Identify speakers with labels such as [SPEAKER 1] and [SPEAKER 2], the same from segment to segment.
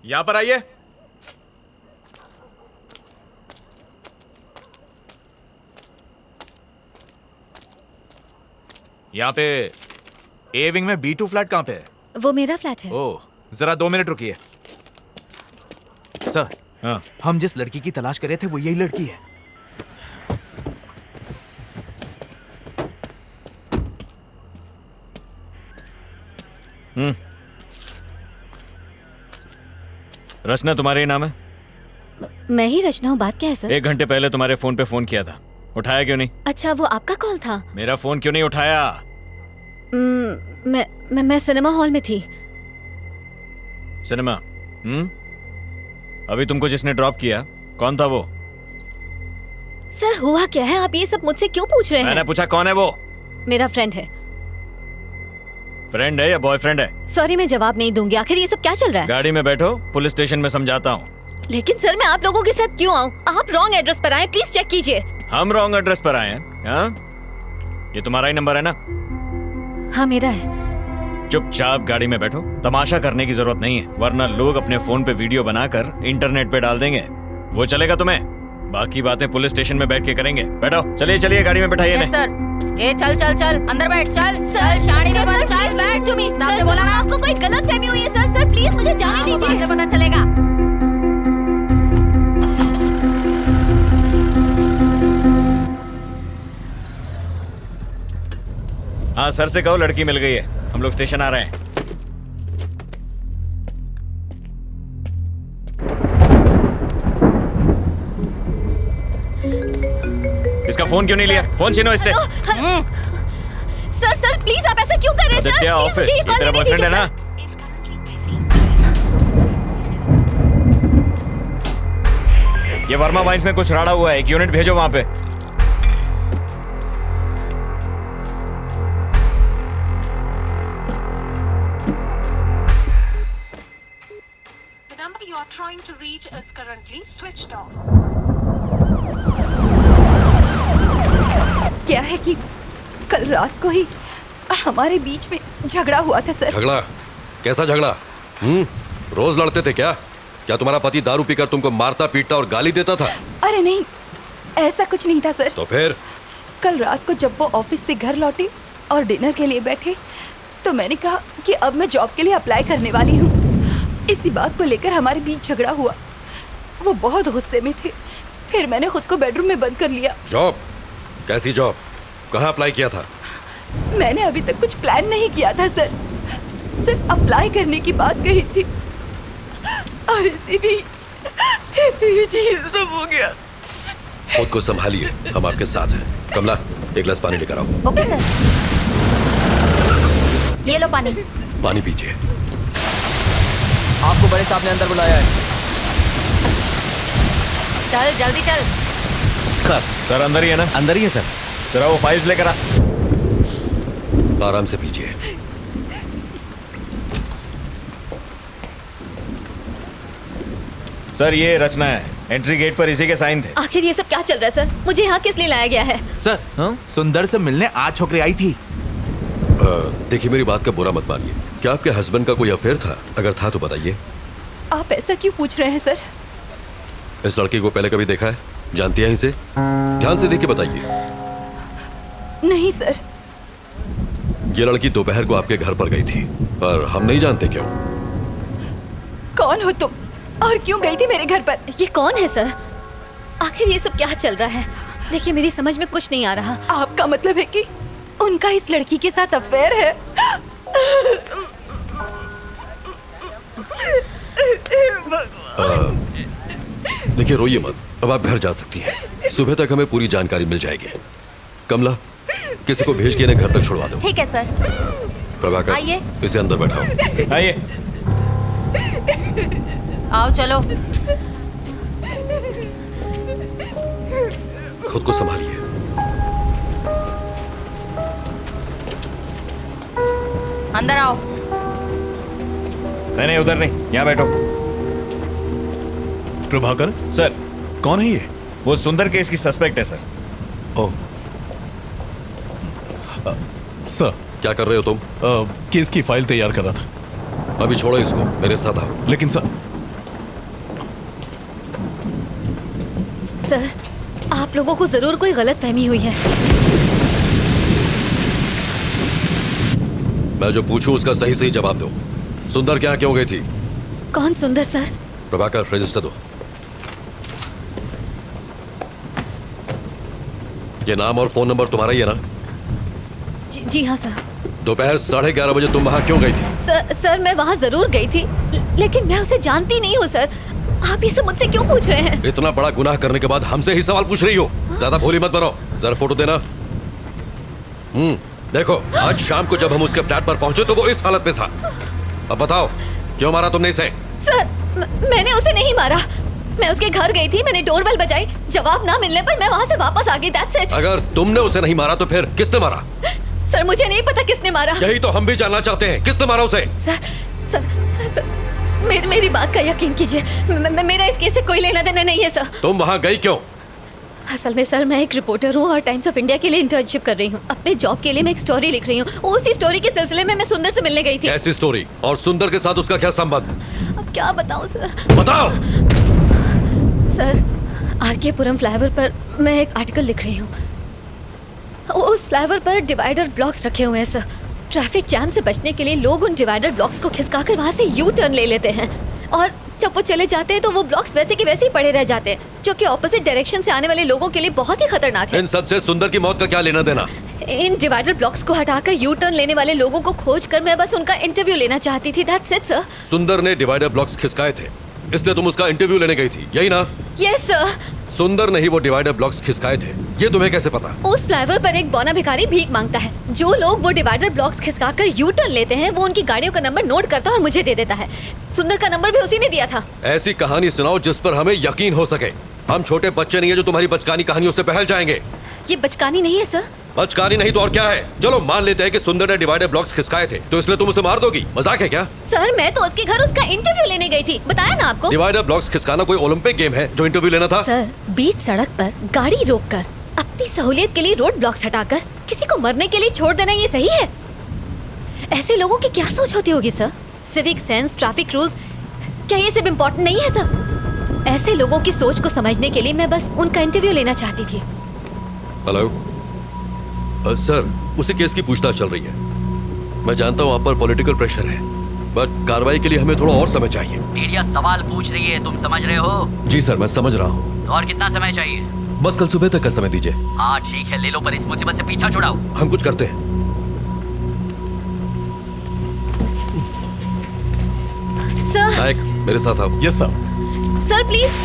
[SPEAKER 1] यहां पर आइए। यहाँ पे ए विंग में B2 फ्लैट कहाँ पे है?
[SPEAKER 2] वो मेरा फ्लैट है।
[SPEAKER 1] ओह, जरा 2 मिनट रुकिए। सर,
[SPEAKER 3] हाँ,
[SPEAKER 1] हम जिस लड़की की तलाश कर रहे थे वो यही लड़की है।
[SPEAKER 3] रचना तुम्हारे ही नाम है?
[SPEAKER 2] मैं ही रचना हूँ। बात क्या है सर?
[SPEAKER 3] 1 घंटे पहले तुम्हारे फोन पे फोन किया था, उठाया क्यों नहीं?
[SPEAKER 2] अच्छा, वो आपका कॉल था?
[SPEAKER 3] मेरा फोन क्यों नहीं उठाया?
[SPEAKER 2] मैं सिनेमा हॉल में थी।
[SPEAKER 3] सिनेमा? अभी तुमको जिसने ड्रॉप किया कौन था वो?
[SPEAKER 2] सर, हुआ क्या है? आप ये सब मुझसे क्यों पूछ रहे हैं?
[SPEAKER 3] मैंने पूछा कौन है वो?
[SPEAKER 2] मेरा फ्रेंड है।
[SPEAKER 3] फ्रेंड है या बॉयफ्रेंड है?
[SPEAKER 2] सॉरी, मैं जवाब नहीं दूंगी। आखिर ये सब क्या चल रहा है?
[SPEAKER 3] गाड़ी में बैठो, पुलिस स्टेशन में समझाता हूँ।
[SPEAKER 2] लेकिन सर, मैं आप लोगों के साथ क्यों आऊँ? आप रॉन्ग एड्रेस पर आए, प्लीज चेक कीजिए।
[SPEAKER 3] हम रॉन्ग एड्रेस पर आए हैं? हाँ? ये तुम्हारा ही नंबर है ना?
[SPEAKER 2] हाँ, मेरा है।
[SPEAKER 3] चुपचाप गाड़ी में बैठो, तमाशा करने की जरूरत नहीं है, वरना लोग अपने फोन पे वीडियो बनाकर इंटरनेट पे डाल देंगे। वो चलेगा तुम्हें? बाकी बातें पुलिस स्टेशन में बैठ के करेंगे। बैठो, चलिए चलिए, गाड़ी में बैठाइए।
[SPEAKER 4] Yes sir. ए चल चल चल, अंदर बैठ, चल चल, शानी ने बोला चल बैठ।
[SPEAKER 2] सर, बोला ना आपको कोई गलतफहमी हुई है। सर प्लीज मुझे जाने दीजिए।
[SPEAKER 4] बाद में पता चलेगा।
[SPEAKER 3] हाँ, सर से कहो लड़की मिल गई है, हम लोग स्टेशन आ रहे हैं। इसका फोन क्यों नहीं लिया? फोन छीनो इससे।
[SPEAKER 2] सर प्लीज, आप ऐसा क्यों कर रहे हैं?
[SPEAKER 3] आदित्य ऑफिस, ये तेरा बॉयफ्रेंड है ना? ये वर्मा वाइन्स में कुछ राड़ा हुआ है, 1 यूनिट भेजो वहां पे।
[SPEAKER 5] You are trying to reach is currently switched off.
[SPEAKER 6] क्या है कि कल रात को ही हमारे बीच में झगड़ा हुआ था सर।
[SPEAKER 7] झगड़ा? कैसा झगड़ा? रोज लड़ते थे क्या? क्या तुम्हारा पति दारू पीकर तुमको मारता पीटता और गाली देता था?
[SPEAKER 6] अरे नहीं, ऐसा कुछ नहीं था सर।
[SPEAKER 7] तो फिर?
[SPEAKER 6] कल रात को जब वो ऑफिस से घर लौटे और डिनर के लिए बैठे तो मैंने कहा कि अब मैं जॉब के लिए अप्लाई करने वाली हूँ। इसी बात को लेकर हमारे बीच झगड़ा हुआ। वो बहुत गुस्से में थे। फिर मैंने खुद को बेडरूम में बंद कर लिया।
[SPEAKER 7] जॉब? कैसी जॉब? कहाँ अप्लाई किया था?
[SPEAKER 6] मैंने अभी तक कुछ प्लान नहीं किया था सर, सिर्फ अप्लाई करने की बात कही थी। और इसी बीच ये सब हो गया।
[SPEAKER 7] खुद को संभालिए, हम आपके साथ हैं। कमला, एक गिलास पानी लेकर आओ।
[SPEAKER 2] Okay sir.
[SPEAKER 4] ये लो पानी।
[SPEAKER 7] पानी पीजिए।
[SPEAKER 8] आपको बड़े साहब ने अंदर बुलाया है।
[SPEAKER 4] चल जल्दी चल।
[SPEAKER 3] सर अंदर ही है ना?
[SPEAKER 8] अंदर ही है सर।
[SPEAKER 3] जरा वो फाइल्स लेकर आ।
[SPEAKER 7] आराम से पीजिए।
[SPEAKER 3] सर ये रचना है, एंट्री गेट पर इसी के साइन थे।
[SPEAKER 2] आखिर ये सब क्या चल रहा है सर? मुझे यहाँ किस लिए लाया गया है?
[SPEAKER 1] सर, सुंदर से मिलने आज छोकरी आई थी।
[SPEAKER 7] देखिए, मेरी बात का बुरा मत मानिए। क्या आपके हस्बैंड का कोई अफेयर था? अगर था तो बताइए।
[SPEAKER 6] आप ऐसा क्यों पूछ रहे हैं सर?
[SPEAKER 7] इस लड़की को पहले कभी देखा है? जानती हैं इसे? ध्यान से देखिए, बताइए।
[SPEAKER 6] नहीं सर।
[SPEAKER 7] ये लड़की दोपहर को आपके घर पर गई थी, पर हम नहीं जानते क्यों।
[SPEAKER 6] कौन हो तुम और क्यों गई थी मेरे घर पर?
[SPEAKER 2] ये कौन है सर? आखिर ये सब क्या चल रहा है? देखिए, मेरी समझ में कुछ नहीं आ रहा।
[SPEAKER 6] आपका मतलब है कि उनका इस लड़की के साथ अफेयर है?
[SPEAKER 7] देखिए, रोइए मत। अब आप घर जा सकती हैं। सुबह तक हमें पूरी जानकारी मिल जाएगी। कमला, किसी को भेज के इन्हें घर तक छुड़वा दो।
[SPEAKER 4] ठीक है सर।
[SPEAKER 7] प्रभाकर,
[SPEAKER 4] आइए।
[SPEAKER 7] इसे अंदर बैठाओ।
[SPEAKER 3] आइए।
[SPEAKER 4] आओ चलो।
[SPEAKER 7] खुद को संभालिए।
[SPEAKER 4] अंदर आओ।
[SPEAKER 3] नहीं उधर नहीं, यहाँ बैठो।
[SPEAKER 9] प्रभाकर
[SPEAKER 3] सर।
[SPEAKER 9] कौन है ये?
[SPEAKER 3] वो सुंदर केस की सस्पेक्ट है सर।
[SPEAKER 9] Oh sir.
[SPEAKER 7] क्या कर रहे हो तुम?
[SPEAKER 9] केस की फाइल तैयार कर रहा था।
[SPEAKER 7] अभी छोड़ो इसको, मेरे साथ आओ।
[SPEAKER 9] लेकिन सर।
[SPEAKER 2] सर, आप लोगों को जरूर कोई गलत फहमी हुई है।
[SPEAKER 7] मैं जो पूछूं उसका सही सही जवाब दो। सुंदर क्या क्यों गई थी?
[SPEAKER 2] कौन सुंदर सर?
[SPEAKER 7] प्रभाकर, रजिस्टर दो। ये नाम और फोन नंबर तुम्हारा ही है ना?
[SPEAKER 2] जी हाँ सर।
[SPEAKER 7] दोपहर 11:30 बजे तुम वहां क्यों गई थी?
[SPEAKER 2] सर मैं वहाँ जरूर गई थी, लेकिन मैं उसे जानती नहीं हूँ सर। आप ये सब मुझसे क्यों पूछ रहे हैं?
[SPEAKER 7] इतना बड़ा गुनाह करने के बाद हमसे ही सवाल पूछ रही हो? ज्यादा भोली मत बनो। जरा फोटो देना। देखो, आज शाम को जब हम उसके फ्लैट पर पहुंचे तो वो इस हालत में था। अब बताओ, क्यों मारा तुमने इसे?
[SPEAKER 2] सर, मैंने उसे नहीं मारा। मैं उसके घर गई थी, मैंने डोरबेल बजाई, जवाब ना मिलने पर मैं वहाँ से वापस आ गई। That's it.
[SPEAKER 7] अगर तुमने उसे नहीं मारा तो फिर किसने मारा?
[SPEAKER 2] सर मुझे नहीं पता किसने मारा।
[SPEAKER 7] यही तो हम भी जानना चाहते हैं, किसने मारा उसे?
[SPEAKER 2] सर मेरी बात का यकीन कीजिए, मेरा इस केस से कोई लेना देना नहीं है सर।
[SPEAKER 7] तुम वहाँ गई क्यों?
[SPEAKER 2] असल में सर, मैं एक रिपोर्टर हूँ और टाइम्स ऑफ इंडिया के लिए इंटर्नशिप कर रही हूँ। अपने जॉब के लिए मैं एक स्टोरी लिख रही हूँ। उसी स्टोरी के सिलसिले में मैं सुंदर से मिलने गई थी।
[SPEAKER 7] ऐसी स्टोरी? और सुंदर के साथ उसका क्या संबंध?
[SPEAKER 2] अब क्या बताऊँ सर?
[SPEAKER 7] बताओ।
[SPEAKER 2] सर, आरके पुरम फ्लाईओवर पर मैं एक आर्टिकल लिख रही हूँ। उस फ्लाईओवर पर डिवाइडर ब्लॉक्स रखे हुए हैं सर। ट्रैफिक जैम से बचने के लिए लोग उन डिवाइडर ब्लॉक्स को खिसकाकर वहाँ से यू टर्न ले लेते हैं, और जब वो चले जाते हैं तो वो ब्लॉक्स वैसे के वैसे ही पड़े रह जाते हैं, जो कि ऑपोजिट डायरेक्शन से आने वाले लोगों के लिए बहुत ही खतरनाक है।
[SPEAKER 7] इन सब से सुंदर की मौत का क्या लेना देना?
[SPEAKER 2] इन डिवाइडर ब्लॉक्स को हटाकर यू टर्न लेने वाले लोगों को खोजकर मैं बस उनका इंटरव्यू लेना चाहती थी। That's it sir.
[SPEAKER 7] सुंदर ने डिवाइडर ब्लॉक्स खिसकाए थे, इसलिए तुम उसका इंटरव्यू लेने गई थी, यही ना?
[SPEAKER 2] Yes sir.
[SPEAKER 7] सुंदर ने ही वो डिवाइडर ब्लॉक्स खिसकाए थे, ये तुम्हें कैसे पता?
[SPEAKER 2] उस फ्लाईओवर पर एक बौना भिखारी भीख मांगता है। जो लोग वो डिवाइडर ब्लॉक्स खिसकाकर यू टर्न लेते हैं, वो उनकी गाड़ियों का नंबर नोट करता है और मुझे दे देता है। सुंदर का नंबर भी उसी ने दिया था।
[SPEAKER 7] ऐसी कहानी सुनाओ जिस पर हमें यकीन हो सके। हम छोटे बच्चे नहीं है जो तुम्हारी बचकानी कहानियों से बहल जाएंगे।
[SPEAKER 2] ये बचकानी नहीं है सर।
[SPEAKER 7] बचकानी नहीं तो और क्या है? चलो मान लेते हैं कि सुंदर ने डिवाइडर ब्लॉक्स खिसकाए थे, तो इसलिए तुम उसे मार दोगी? मजाक है क्या?
[SPEAKER 2] सर मैं तो उसके घर उसका इंटरव्यू लेने गई थी, बताया ना आपको।
[SPEAKER 7] डिवाइडर ब्लॉक्स खिसकाना कोई ओलंपिक गेम है जो इंटरव्यू लेना था?
[SPEAKER 2] सर, बीच सड़क पर गाड़ी रोककर अपनी सहूलियत के लिए रोड ब्लॉक्स हटाकर किसी को मरने के लिए छोड़ देना, ये सही है? ऐसे लोगों की क्या सोच होती होगी sir? Civic sense, traffic rules, क्या ये सब इम्पोर्टेंट नहीं है सर? ऐसे लोगों की सोच को समझने के लिए मैं बस उनका इंटरव्यू लेना चाहती थी।
[SPEAKER 7] हेलो सर, उसी केस की पूछताछ चल रही है। मैं जानता हूँ आप पर पॉलिटिकल प्रेशर है, बट कार्रवाई के लिए हमें थोड़ा और समय चाहिए।
[SPEAKER 8] मीडिया सवाल पूछ रही है, तुम समझ रहे हो?
[SPEAKER 7] जी सर, मैं समझ रहा हूँ।
[SPEAKER 8] और कितना समय चाहिए?
[SPEAKER 7] बस कल सुबह तक का समय दीजिए।
[SPEAKER 8] हाँ ठीक है, ले लो, पर इस मुसीबत से पीछा छुड़ाओ।
[SPEAKER 7] हम कुछ करते हैं।
[SPEAKER 2] सर।
[SPEAKER 7] नायक, मेरे साथ आओ।
[SPEAKER 9] Yes sir.
[SPEAKER 2] Sir please.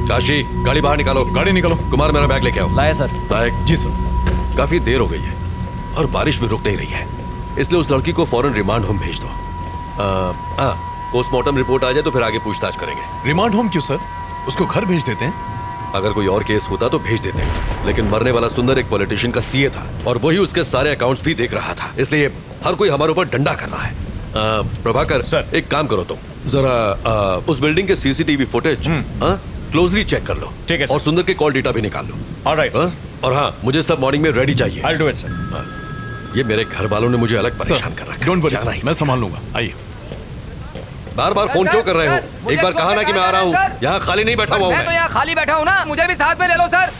[SPEAKER 7] Kashi, गाड़ी बाहर निकालो।
[SPEAKER 9] गाड़ी निकालो।
[SPEAKER 7] कुमार, मेरा बैग लेके आओ।
[SPEAKER 8] लाया सर।
[SPEAKER 7] नायक।
[SPEAKER 9] जी सर।
[SPEAKER 7] काफी देर हो गई है और बारिश भी रुक नहीं रही है, इसलिए उस लड़की को फौरन रिमांड होम भेज दो। पोस्टमार्टम रिपोर्ट आ जाए तो फिर आगे पूछताछ करेंगे।
[SPEAKER 9] रिमांड होम क्यों सर? उसको घर भेज देते हैं।
[SPEAKER 7] अगर कोई और केस होता तो भेज देते, लेकिन मरने वाला सुंदर एक पॉलिटिशियन का सीए था और वही उसके सारे अकाउंट्स भी देख रहा था, इसलिए हर कोई हमारे ऊपर डंडा कर रहा है। प्रभाकर सर, एक काम करो, तुम जरा उस बिल्डिंग के सीसीटीवी फुटेज क्लोजली चेक कर लो।
[SPEAKER 3] ठीक है सर।
[SPEAKER 7] और सुंदर के कॉल डेटा भी निकाल लो।
[SPEAKER 3] Alright sir.
[SPEAKER 7] और हाँ, मुझे सब मॉर्निंग में रेडी चाहिए।
[SPEAKER 3] I will do it sir.
[SPEAKER 7] ये मेरे घर वालों ने मुझे अलग परेशान कर रखा है।
[SPEAKER 9] डोंट वरी
[SPEAKER 7] जाना
[SPEAKER 9] सर,
[SPEAKER 7] ही
[SPEAKER 9] मैं संभाल लूंगा। आइए।
[SPEAKER 7] बार बार फोन क्यों कर रहे हो? एक बार कहा ना कि मैं आ रहा हूँ। यहाँ खाली नहीं बैठा हुआ हूँ
[SPEAKER 8] मैं तो यहाँ खाली बैठा हूँ ना, मुझे भी साथ में ले लो सर।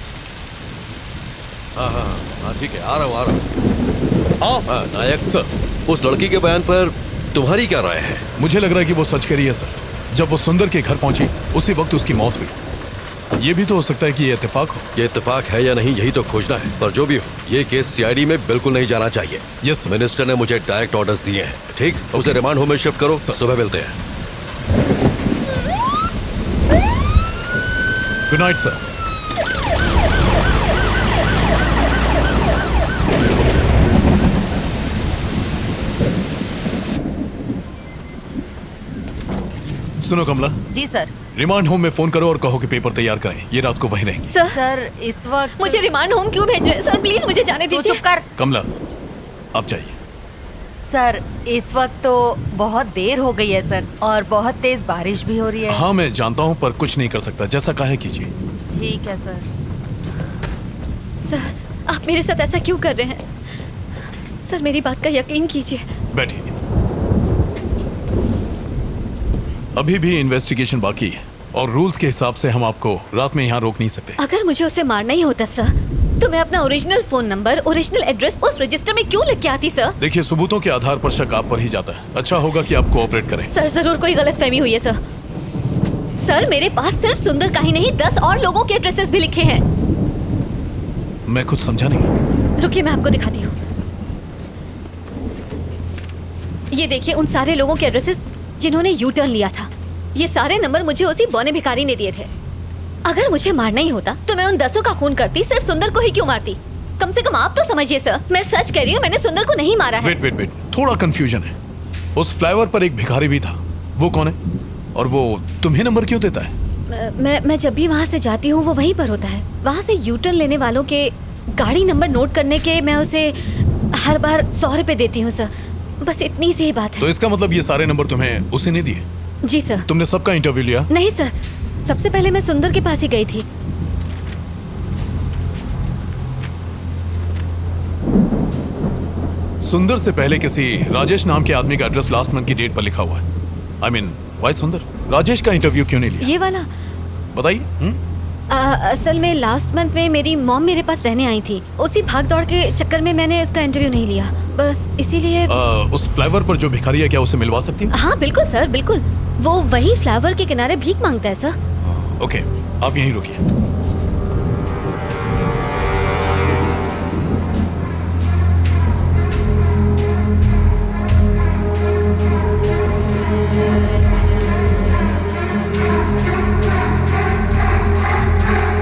[SPEAKER 7] हाँ, ठीक है, आ रहा हूँ।
[SPEAKER 9] आओ।
[SPEAKER 7] नायक
[SPEAKER 9] सर,
[SPEAKER 7] उस लड़की के बयान पर तुम्हारी क्या राय है?
[SPEAKER 9] मुझे लग रहा है कि वो सच कह रही है सर। जब वो सुंदर के घर पहुंची उसी वक्त उसकी मौत हुई। ये भी तो हो सकता है कि ये इत्तेफाक हो।
[SPEAKER 7] ये इत्तेफाक है या नहीं, यही तो खोजना है। पर जो भी हो, ये केस सीआईडी में बिल्कुल नहीं जाना चाहिए।
[SPEAKER 9] Yes sir.
[SPEAKER 7] मिनिस्टर ने मुझे डायरेक्ट ऑर्डर्स दिए हैं। ठीक, उसे रिमांड होम में शिफ्ट करो। सुबह मिलते हैं।
[SPEAKER 9] Good night sir. सुनो कमला।
[SPEAKER 4] जी सर।
[SPEAKER 9] रिमांड होम में फोन करो और कहो कि पेपर तैयार करें, ये रात को वहीं रहेंगे।
[SPEAKER 4] सर इस वक्त
[SPEAKER 2] मुझे रिमांड होम क्यों भेज रहे हैं सर? प्लीज मुझे जाने
[SPEAKER 4] तू
[SPEAKER 2] दीजिए।
[SPEAKER 4] चुप कर।
[SPEAKER 9] कमला, आप जाइए।
[SPEAKER 4] सर इस वक्त तो बहुत देर हो गई है सर, और बहुत तेज बारिश भी हो रही है।
[SPEAKER 9] हाँ मैं जानता हूँ, पर कुछ नहीं कर सकता, जैसा कहा कीजिए।
[SPEAKER 4] ठीक है सर।
[SPEAKER 2] सर, आप मेरे साथ ऐसा क्यों कर रहे हैं? सर मेरी बात का यकीन कीजिए।
[SPEAKER 9] बैठिए। अभी भी इन्वेस्टिगेशन बाकी है और रूल्स के हिसाब से हम आपको रात में यहाँ रोक नहीं सकते।
[SPEAKER 2] अगर मुझे उसे मारना ही होता सर, तो मैं अपना original phone number, original address उस रजिस्टर में क्यों लिख के आती सर?
[SPEAKER 9] देखिए, सबूतों के आधार पर शक आप पर ही जाता है। अच्छा होगा कि आप कोऑपरेट करें।
[SPEAKER 2] सर जरूर कोई गलतफहमी हुई है सर। सर मेरे पास सिर्फ सुंदर का ही नहीं 10 और लोगों के एड्रेसेस भी लिखे हैं।
[SPEAKER 9] मैं कुछ समझा नहीं।
[SPEAKER 2] रुकिए मैं आपको दिखाती हूँ। ये देखिए उन सारे लोगों के एड्रेसेस जिन्होंने यू टर्न लिया था। ये सारे नंबर मुझे उसी बौने भिखारी ने दिए थे। अगर मुझे मारना ही होता तो मैं उन 10 का खून करती, सिर्फ सुंदर को ही क्यों मारती? कम से कम आप तो समझिए सर, मैं सच कह रही हूँ, मैंने सुंदर को नहीं मारा है।
[SPEAKER 9] वेट, थोड़ा कंफ्यूजन है। उस फ्लाईओवर पर एक भिखारी भी था, वो कौन है? और वो तुम्हें नंबर क्यों देता है?
[SPEAKER 2] मैं जब भी वहाँ से जाती हूँ वो वहीं पर होता है। वहाँ से यू टर्न लेने वालों के गाड़ी नंबर नोट करने के मैं उसे हर बार 100 रुपए देती हूँ सर। बस इतनी सी ही बात है।
[SPEAKER 9] तो इसका मतलब ये सारे नंबर तुम्हें उसे नहीं दिए?
[SPEAKER 2] जी सर।
[SPEAKER 9] तुमने सबका इंटरव्यू लिया?
[SPEAKER 2] नहीं सर, सबसे पहले मैं सुंदर के पास ही गई थी।
[SPEAKER 9] सुंदर से पहले किसी राजेश नाम के आदमी का एड्रेस लास्ट मंथ की डेट पर लिखा हुआ है। I mean, why सुंदर? राजेश का इंटरव्यू क्यों नहीं लिया?
[SPEAKER 2] ये वाला
[SPEAKER 9] बताइए।
[SPEAKER 2] असल में लास्ट मंथ में मेरी मॉम मेरे पास रहने आई थी। उसी भाग दौड़ के चक्कर में मैंने उसका इंटरव्यू नहीं लिया, बस इसीलिए।
[SPEAKER 9] उस फ्लाईओवर पर जो भिखारी है, क्या उसे मिलवा सकती हूँ?
[SPEAKER 2] हाँ बिल्कुल सर, बिल्कुल। वो वही फ्लाईओवर के किनारे भीख मांगता है सर।
[SPEAKER 9] ओके, आप यहीं रुकिए।